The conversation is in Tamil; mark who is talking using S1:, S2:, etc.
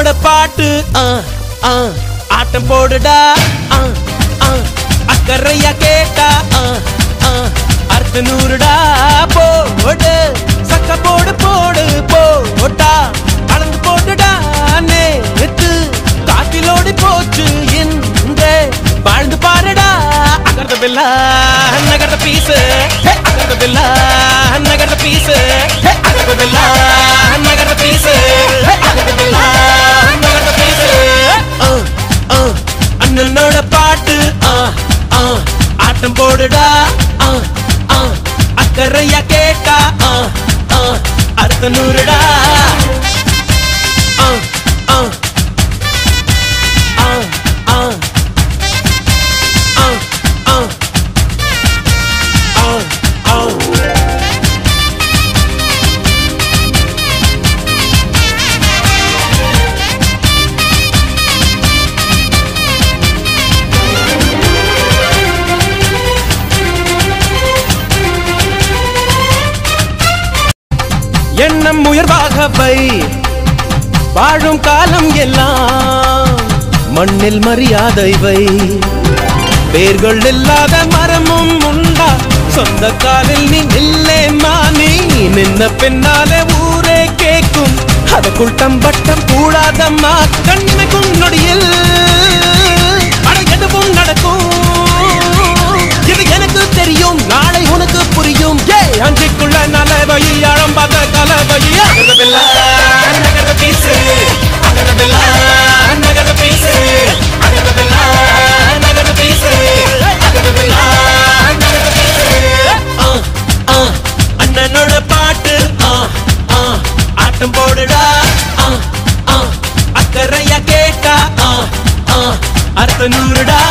S1: அண்ணனோட பாட்டு ஆட்டம் போடுடா அக்கறையா கேட்டா அர்த்த நூறுடா போடு சக்க போடு போடு போட்டா அளந்து போட்டுடா நேத்து காத்திலோடி போச்சு இன்றே வாழ்ந்து பாருடா அகர்த பில்லா நகர்த பீசு அகர்த பில்லா நகர்த பீசு அகர்த பில்லா நகர்த பீசு அகர்த பில்லா நகர்த பீசு அண்ணனோட பாட்டு ஆட்டம் போடுடா அக்கறையா கேட்டா அர்த்த நூறுடா எண்ணம் உயர்வாக வை வாழும் காலம் எல்லாம் மண்ணில் மரியாதை வை வேர்கள் இல்லாத மரமும் உண்டா சொந்த காலில் நீ நில்லேம்மா நீ நின்ன பின்னாலே ஊரே கேட்கும் அதற்குள் தம்பட்டம் கூடாதம்மா கண்ணிமைக்கும் நொடியில் எதுவும் நடக்கும் இது எனக்கு தெரியும் நாளை உனக்கு புரியும் அஞ்சிக்குள்ள நலவை ஆழம் பார்த்த கலவை அகரவில்லா நகர பீசு அகரவில்லா நகர பீசு அகரவில்லா நகர பீசு அகரவில்லா நகர பீசு அண்ணனோட பாட்டு ஆட்டம் போடுடா அக்கறையா கேட்டா அர்த்த நூறுடா